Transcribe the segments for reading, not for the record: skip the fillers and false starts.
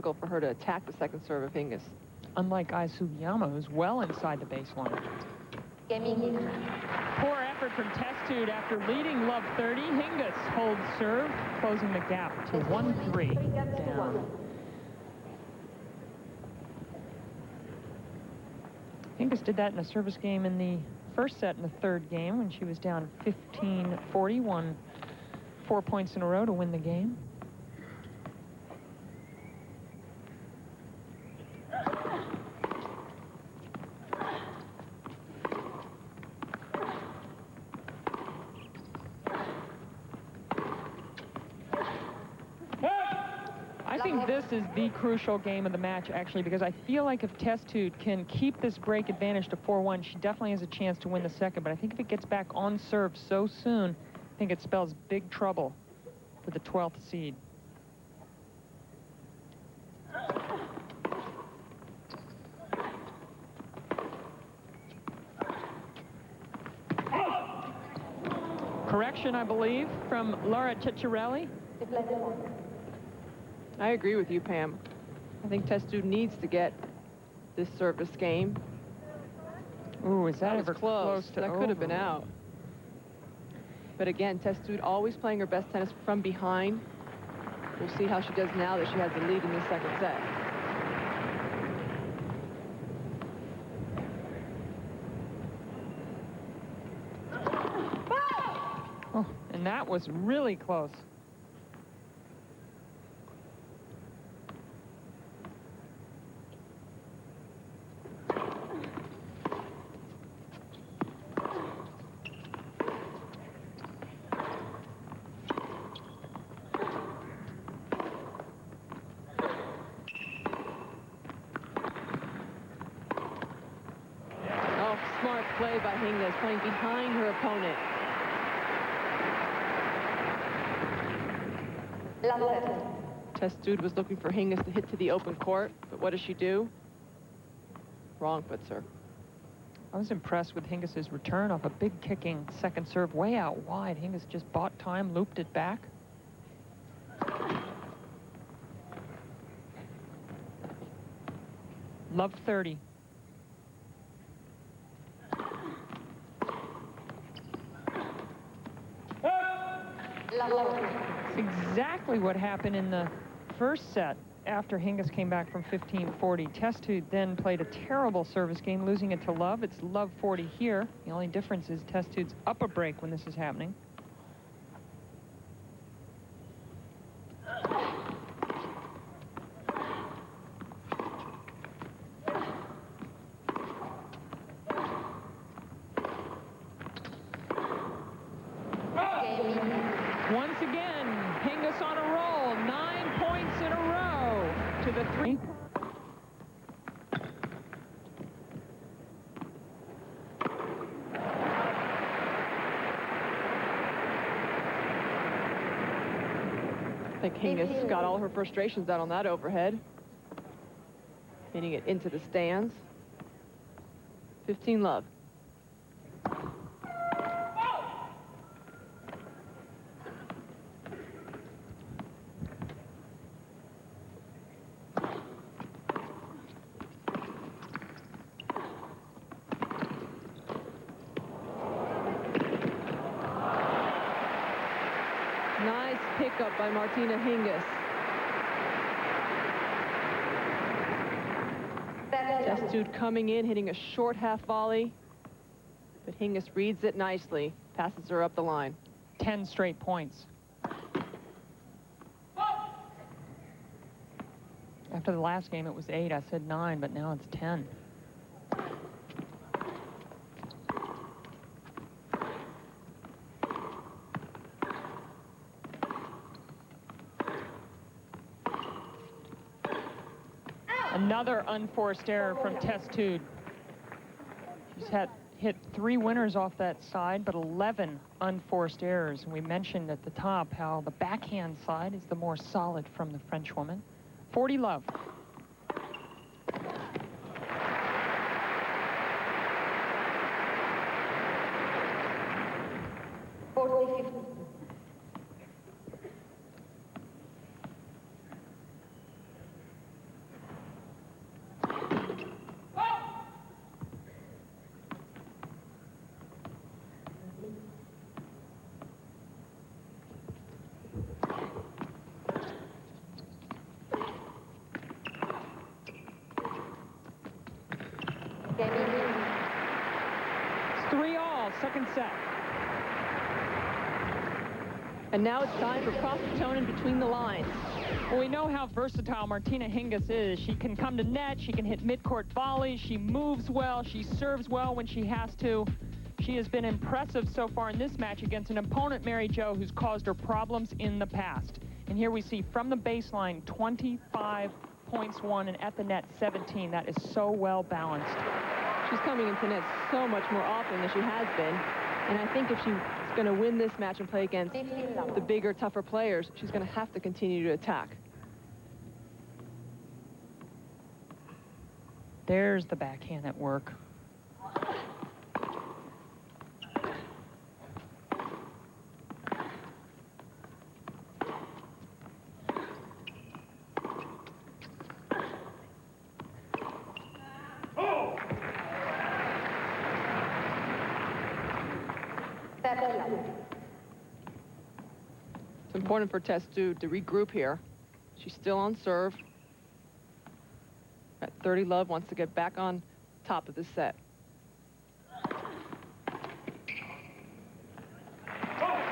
difficult for her to attack the second serve of Hingis. Unlike Ai Sugiyama, who's well inside the baseline. Poor effort from Testud after leading love 30. Hingis holds serve, closing the gap to 1-3 down. Hingis did that in a service game in the first set in the third game when she was down 15-40, won 4 points in a row to win the game. I think this is the crucial game of the match, actually, because I feel like if Testud can keep this break advantage to 4-1, she definitely has a chance to win the second. But I think if it gets back on serve so soon, I think it spells big trouble for the 12th seed. Correction, I believe, from Laura Ciccarelli. I agree with you, Pam. I think Testud needs to get this service game. Ooh, is that ever close to that could have been out. But again, Testud always playing her best tennis from behind. We'll see how she does now that she has the lead in the second set. Oh, and that was really close. Smart play by Hingis, playing behind her opponent. Testud was looking for Hingis to hit to the open court, but what does she do? Wrong foot serve. I was impressed with Hingis's return off a big kicking second serve way out wide. Hingis just bought time, looped it back. Love 30. It's exactly what happened in the first set after Hingis came back from 15-40. Testud then played a terrible service game, losing it to Love. It's Love 40 here. The only difference is Testud's up a break when this is happening. Once again, Hingis on a roll. 9 points in a row to the 3. I think Hingis got all her frustrations out on that overhead. Hitting it into the stands. 15-love. Nice pickup by Martina Hingis. Testud coming in, hitting a short half volley, but Hingis reads it nicely, passes her up the line. 10 straight points. After the last game, it was 8. I said 9, but now it's 10. Another unforced error from Testud. She's hit 3 winners off that side, but 11 unforced errors. And we mentioned at the top how the backhand side is the more solid from the Frenchwoman. 40-love. second set. And now it's time for cross-toning between the lines. Well, we know how versatile Martina Hingis is. She can come to net, she can hit mid-court volleys, she moves well, she serves well when she has to. She has been impressive so far in this match against an opponent, Mary Jo, who's caused her problems in the past. And here we see from the baseline, 25 points won, and at the net, 17. That is so well balanced. She's coming into net so much more often than she has been. And I think if she's going to win this match and play against the bigger, tougher players, she's going to have to continue to attack. There's the backhand at work. It's important for Testud to regroup here. She's still on serve. At 30 love, wants to get back on top of the set.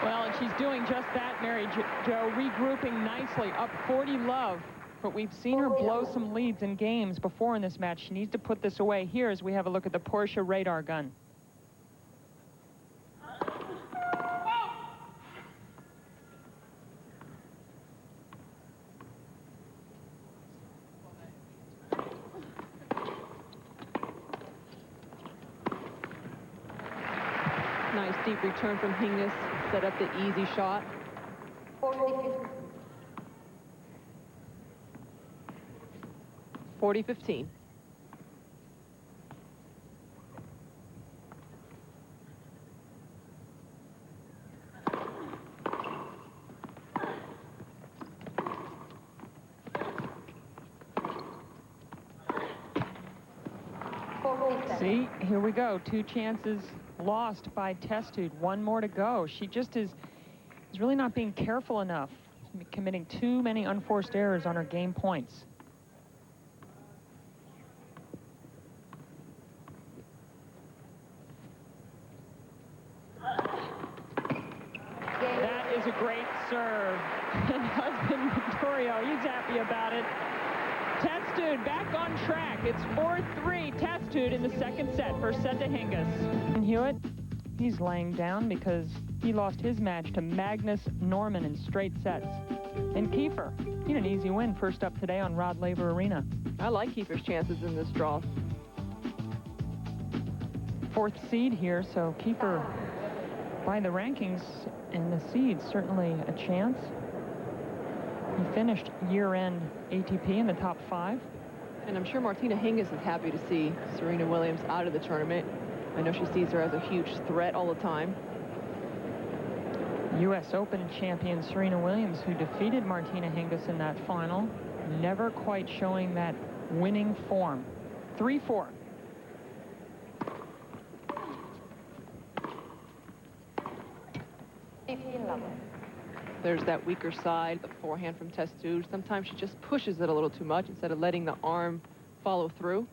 Well, and she's doing just that, Mary Jo, regrouping nicely, up 40 love. But we've seen her blow some leads in games before in this match. She needs to put this away here as we have a look at the Porsche radar gun. Nice deep return from Hingis. Set up the easy shot. 40-15. See, here we go. 2 chances lost by Testud. 1 more to go. She just is really not being careful enough, committing too many unforced errors on her game points. That is a great serve. And husband Vittorio, he's happy about it. Testud back on track. It's 4-3 Testud in the second set. First set to Hingis. And Hewitt, he's laying down because he lost his match to Magnus Norman in straight sets. And Kiefer, he had an easy win first up today on Rod Laver Arena. I like Kiefer's chances in this draw. 4th seed here, so Kiefer, by the rankings and the seeds, certainly a chance. He finished year-end ATP in the top 5. And I'm sure Martina Hingis is happy to see Serena Williams out of the tournament. I know she sees her as a huge threat all the time. U.S. Open champion Serena Williams, who defeated Martina Hingis in that final, never quite showing that winning form. 3-4. There's that weaker side, the forehand from Testud. Sometimes she just pushes it a little too much instead of letting the arm follow through.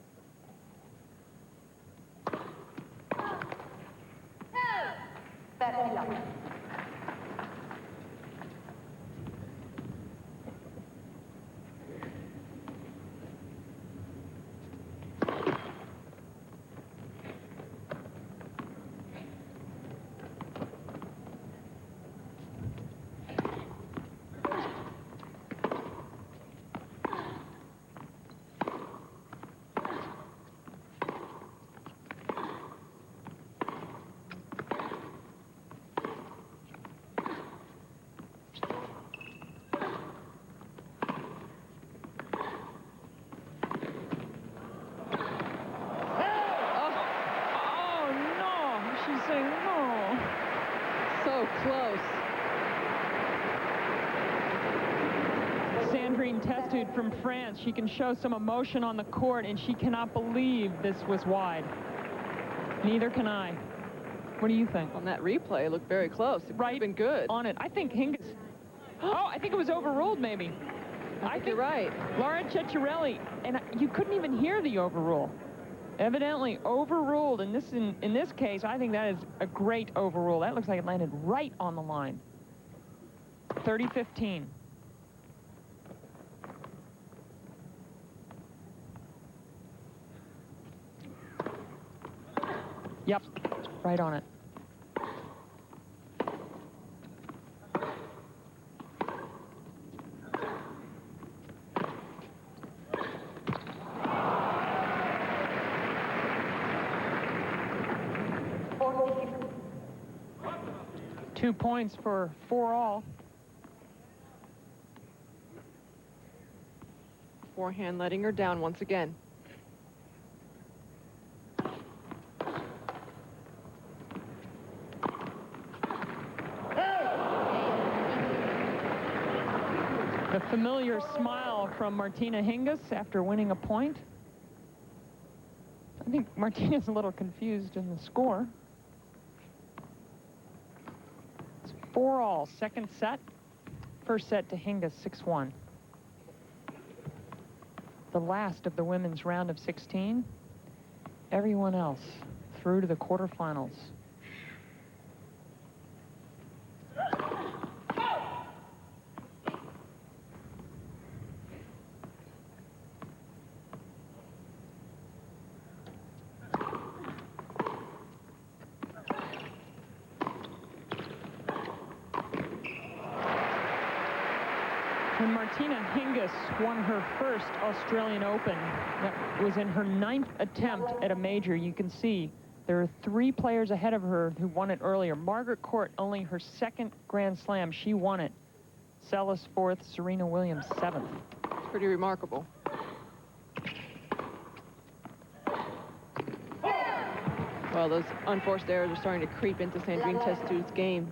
Close. Sandrine Testud from France. She can show some emotion on the court, and she cannot believe this was wide. Neither can I. What do you think? On that replay, it looked very close. It right, been good. On it. I think Hingis. Oh, I think it was overruled, maybe. I think you're right. Laura Ceccarelli, and you couldn't even hear the overrule. Evidently overruled. And in this case, I think that is a great overrule. That looks like it landed right on the line. 30-15. Yep, right on it. Two points for 4-all. Forehand letting her down once again. The familiar smile from Martina Hingis after winning a point. I think Martina's a little confused in the score. It's 4-all, second set. First set to Hingis, 6-1. The last of the women's round of 16. Everyone else through to the quarterfinals. When Martina Hingis won her first Australian Open, that was in her 9th attempt at a major. You can see there are 3 players ahead of her who won it earlier. Margaret Court, only her 2nd Grand Slam, she won it. Sellis 4th, Serena Williams 7th. Pretty remarkable. Well, those unforced errors are starting to creep into Sandrine Testud's game.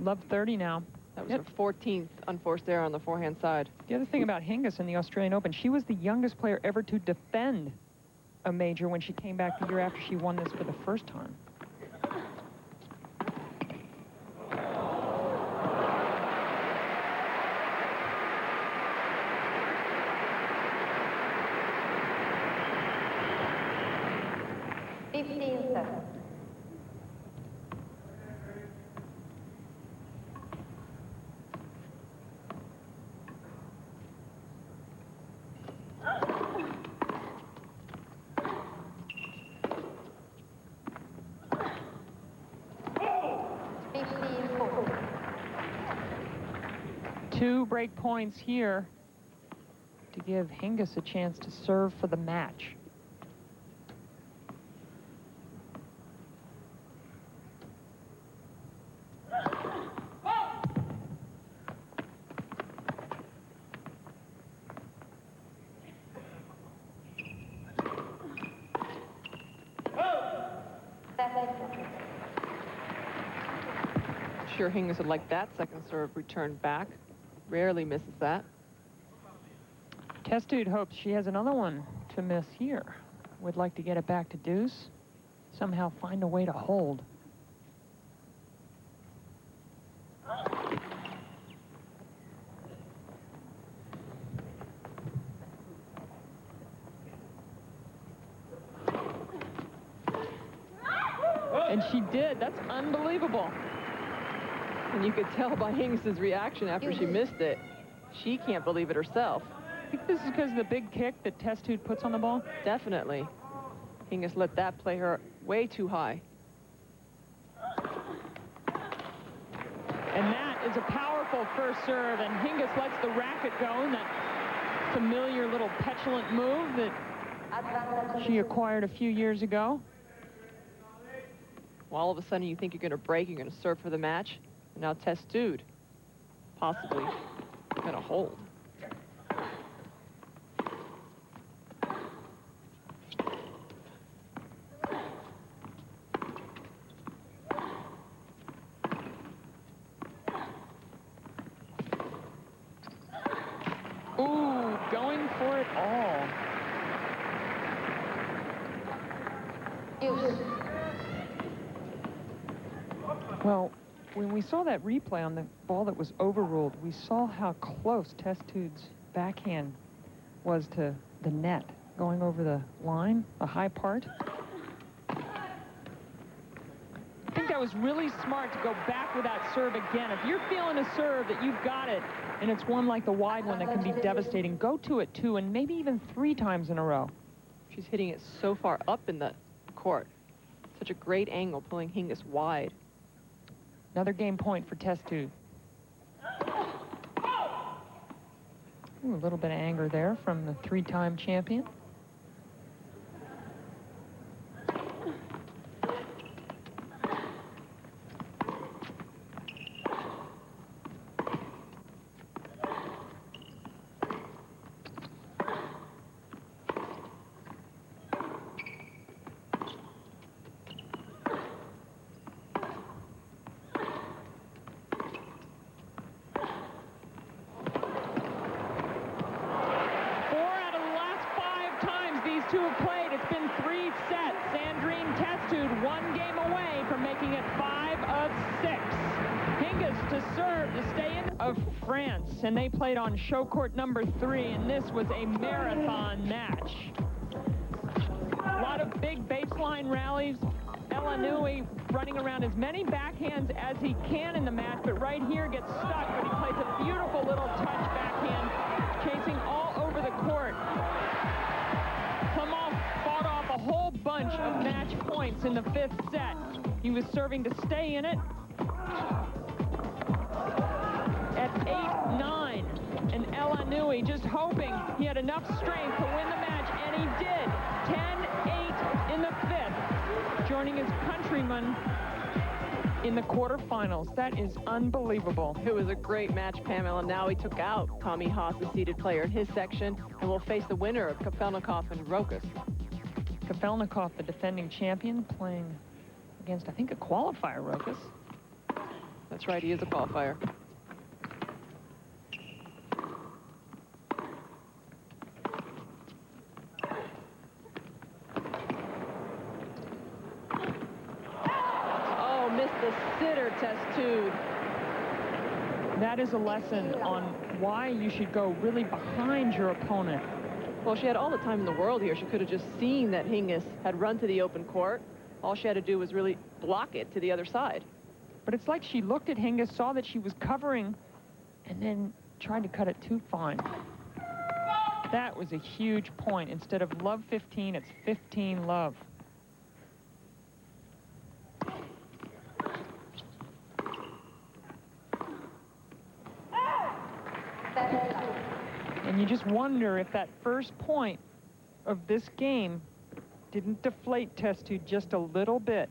Love 30 now. That was her 14th unforced error on the forehand side. The other thing about Hingis in the Australian Open, she was the youngest player ever to defend a major when she came back the year after she won this for the first time. Two break points here to give Hingis a chance to serve for the match. Sure, Hingis would like that second serve returned back. Rarely misses that. Testud hopes she has another one to miss here. Would like to get it back to deuce. Somehow find a way to hold. And she did. That's unbelievable. And you could tell by Hingis' reaction after she missed it. She can't believe it herself. I think this is because of the big kick that Testud puts on the ball. Definitely. Hingis let that play her way too high. And that is a powerful first serve, and Hingis lets the racket go in that familiar little petulant move that she acquired a few years ago. Well, all of a sudden you think you're going to break, you're going to serve for the match. And now Testud possibly going to hold. Ooh, going for it all. Well, when we saw that replay on the ball that was overruled, we saw how close Testud's backhand was to the net. going over the line, the high part. I think that was really smart to go back with that serve again. If you're feeling a serve that you've got it, and it's one like the wide one that can be devastating, go to it 2 and maybe even 3 times in a row. She's hitting it so far up in the court. Such a great angle, pulling Hingis wide. Another game point for Testud. Ooh, a little bit of anger there from the 3-time champion. Two have played. It's been 3 sets. Sandrine Testud 1 game away from making it 5 of 6. Hingis to serve to stay in of France, and they played on show court number 3, and this was a marathon match. A lot of big baseline rallies. Elanui running around as many backhands as he can in the match, but right here gets stuck, but he plays a beautiful little touch backhand, chasing all over the court. Fought off a whole bunch of match points in the 5th set. He was serving to stay in it at 8-9. And Elanui just hoping he had enough strength to win the match, and he did. 10-8 in the 5th, joining his countryman in the quarterfinals. That is unbelievable. It was a great match, Pamela. Now he took out Tommy Haas, the seeded player in his section, and will face the winner of Kafelnikov and Rokas. Kafelnikov, the defending champion, playing against, I think, a qualifier, Rokas. That's right, he is a qualifier. Oh, missed the sitter, Testud. That is a lesson on why you should go really behind your opponent. Well, she had all the time in the world here. She could have just seen that Hingis had run to the open court. All she had to do was really block it to the other side. But it's like she looked at Hingis, saw that she was covering, and then tried to cut it too fine. That was a huge point. Instead of love 15, it's 15 love. And you just wonder if that first point of this game didn't deflate Testud just a little bit.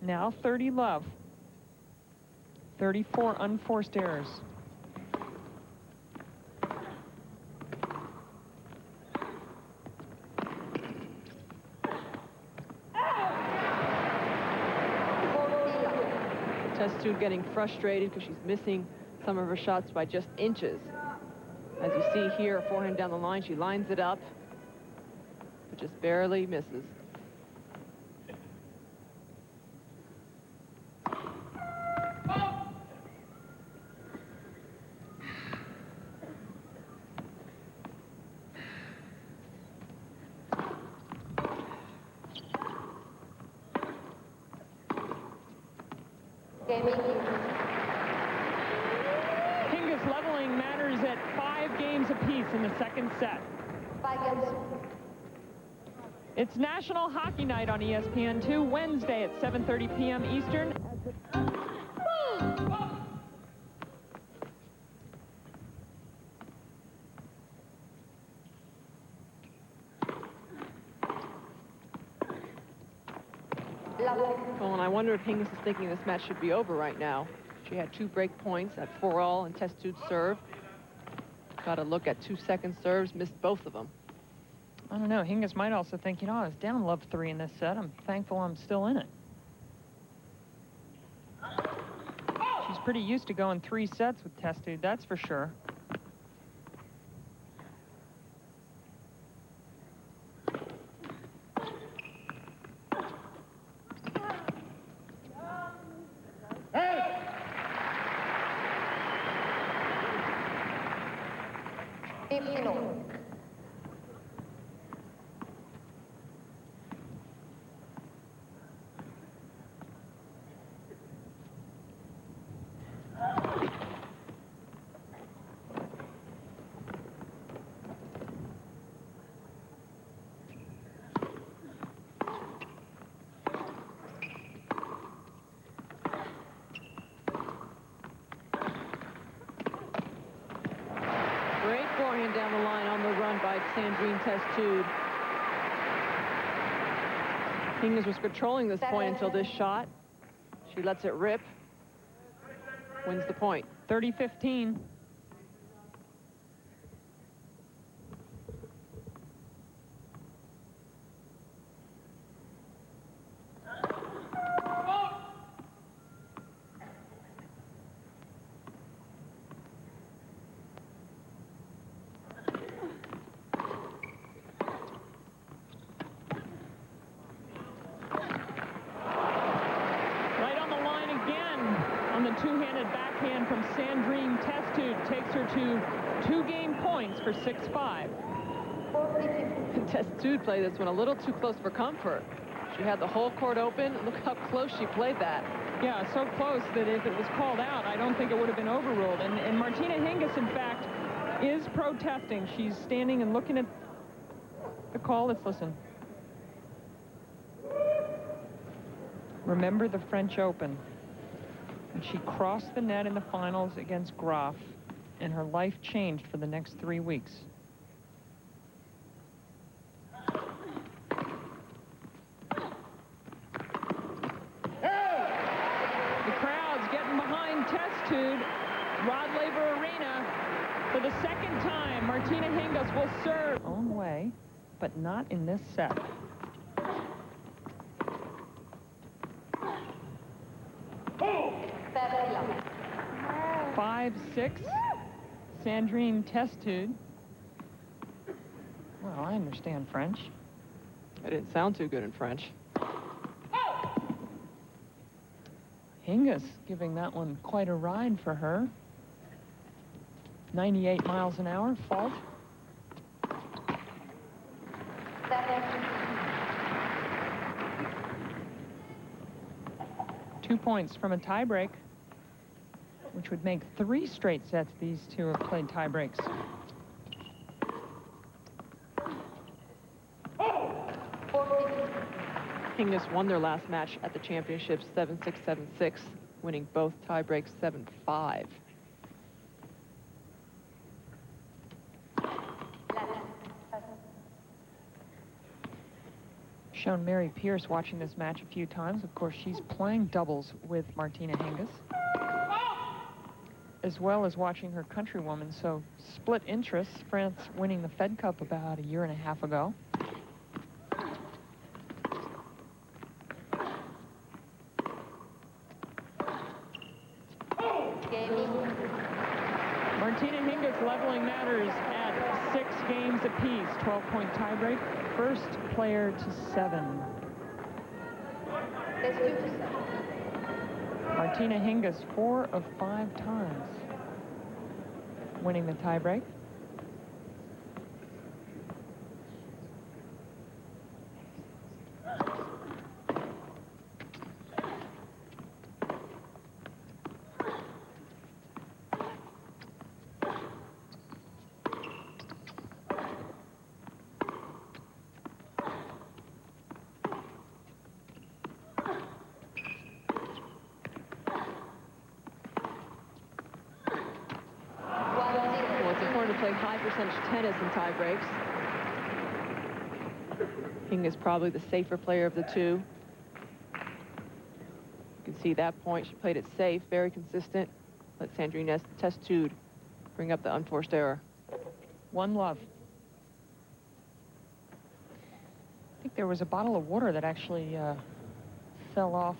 Now 30 love. 34 unforced errors. Testud getting frustrated because she's missing some of her shots by just inches. As you see here, forehand down the line, she lines it up, but just barely misses. Hingis leveling matters at 5 games apiece in the 2nd set. 5 games. It's National Hockey Night on ESPN2, Wednesday at 7:30 p.m. Eastern. Well, and I wonder if Hingis is thinking this match should be over right now. She had 2 break points at 4-all and Testud's serve. Got a look at 2-second serves, missed both of them. I don't know. Hingis might also think, you know, I was down love 3 in this set. I'm thankful I'm still in it. She's pretty used to going 3 sets with Testud, that's for sure. Sandrine Testud. Hingis was controlling this point until this shot. She lets it rip. Wins the point. 30-15. Two-handed backhand from Sandrine Testud takes her to 2-game points for 6-5. Testud played this one a little too close for comfort. She had the whole court open. Look how close she played that. Yeah, so close that if it was called out, I don't think it would have been overruled. And Martina Hingis, in fact, is protesting. She's standing and looking at the call. Let's listen. Remember the French Open. And she crossed the net in the finals against Graf, and her life changed for the next 3 weeks. The crowd's getting behind Testud. Rod Laver Arena. For the second time, Martina Hingis will serve own way, but not in this set. 5-6, Sandrine Testud. Well, I understand French. I didn't sound too good in French. Hingis giving that one quite a ride for her. 98 miles an hour, fault. Two points from a tiebreak, which would make 3 straight sets these two have played tiebreaks. Hingis won their last match at the championships 7-6, 7-6, winning both tiebreaks 7-5. Shown Mary Pierce watching this match a few times. Of course, she's playing doubles with Martina Hingis, as well as watching her countrywoman, so split interests. France winning the Fed Cup about 1.5 years ago. Martina Hingis leveling matters at 6 games apiece. 12-point tiebreak. First player to 7. Martina Hingis 4 of 5 times winning the tiebreak. Tennis in tie breaks. Hingis is probably the safer player of the two. You can see that point. She played it safe, very consistent. Let Sandrine Testud bring up the unforced error. 1-love. I think there was a bottle of water that actually fell off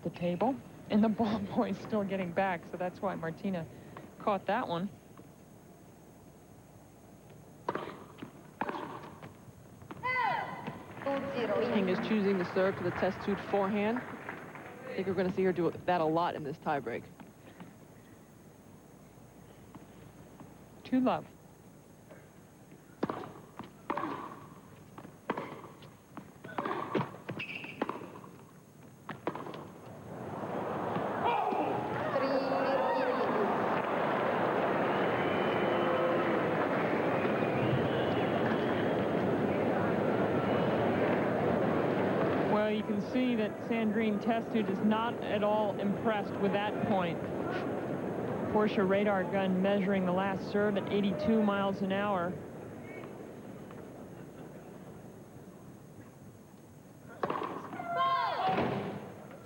the table, and the ball boy's still getting back, so that's why Martina caught that one. Hingis choosing to serve to the Testud forehand. I think we're going to see her do that a lot in this tiebreak. 2-love. You can see that Sandrine Testud is not at all impressed with that point. Porsche radar gun measuring the last serve at 82 miles an hour.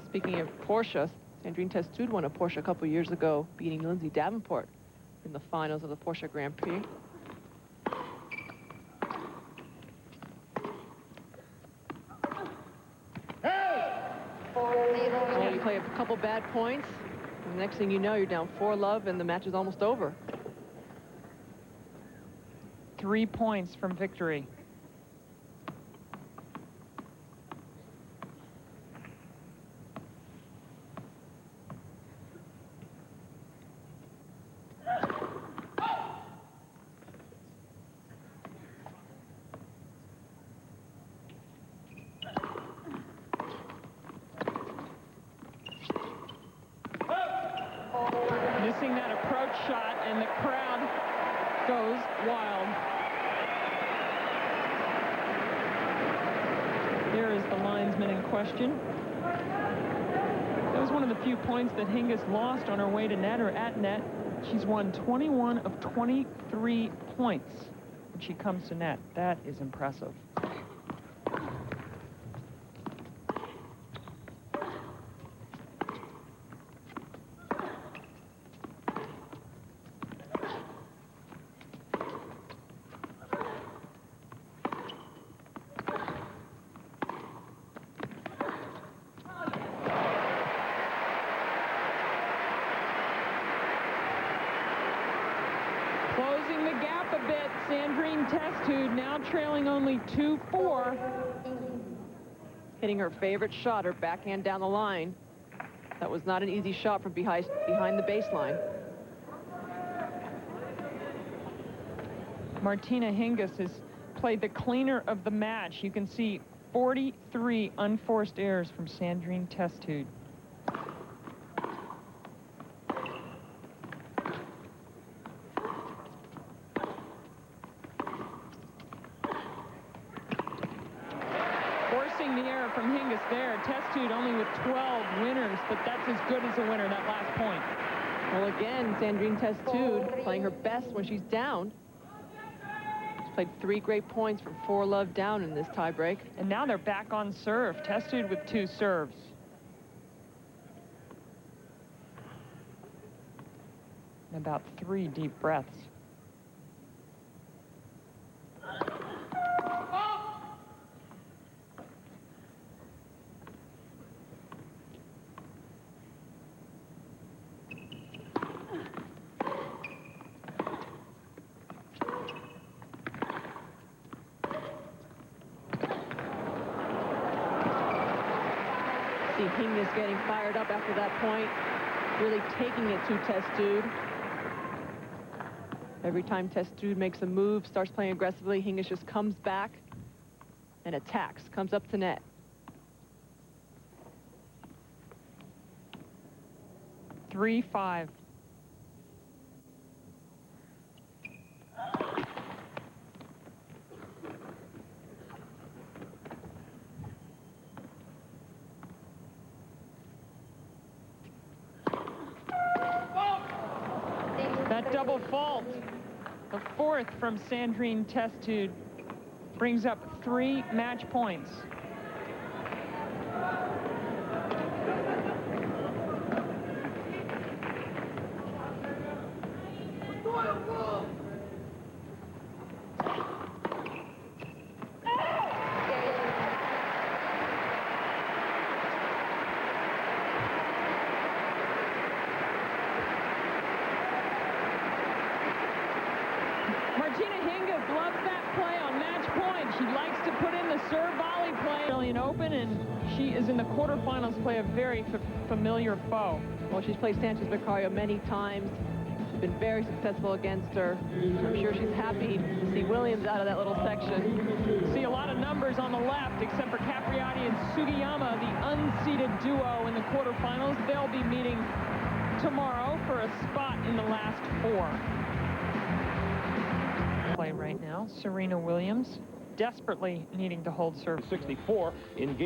Speaking of Porsche, Sandrine Testud won a Porsche a couple years ago, beating Lindsay Davenport in the finals of the Porsche Grand Prix. Well, you play a couple bad points, and the next thing you know, you're down 4-love, and the match is almost over. 3 points from victory. Missing that approach shot, and the crowd goes wild. There is the linesman in question. That was one of the few points that Hingis lost on her way to net or at net. She's won 21 of 23 points when she comes to net. That is impressive. Closing the gap a bit, Sandrine Testud now trailing only 2-4. Hitting her favorite shot, her backhand down the line. That was not an easy shot from behind the baseline. Martina Hingis has played the cleaner of the match. You can see 43 unforced errors from Sandrine Testud. Forcing the error from Hingis there. Testud only with 12 winners, but that's as good as a winner, that last point. Well, again, Sandrine Testud playing her best when she's down. She's played 3 great points from 4-love down in this tiebreak. And now they're back on serve. Testud with 2 serves. And about 3 deep breaths. See Hingis getting fired up after that point, really taking it to Testud. Every time Testud makes a move, starts playing aggressively, Hingis just comes back and attacks, comes up to net. 3-5. That double fault, the 4th from Sandrine Testud, brings up 3 match points. Martina Hingis loves that play on match point. She likes to put in the serve volley play. Australian Open, and she is in the quarterfinals play a very familiar foe. Well, she's played Sanchez Vicario many times. She's been very successful against her. I'm sure she's happy to see Williams out of that little section. See a lot of numbers on the left, except for Capriati and Sugiyama, the unseeded duo in the quarterfinals. They'll be meeting tomorrow for a spot in the last 4. Play right now, Serena Williams desperately needing to hold serve. 64 in game.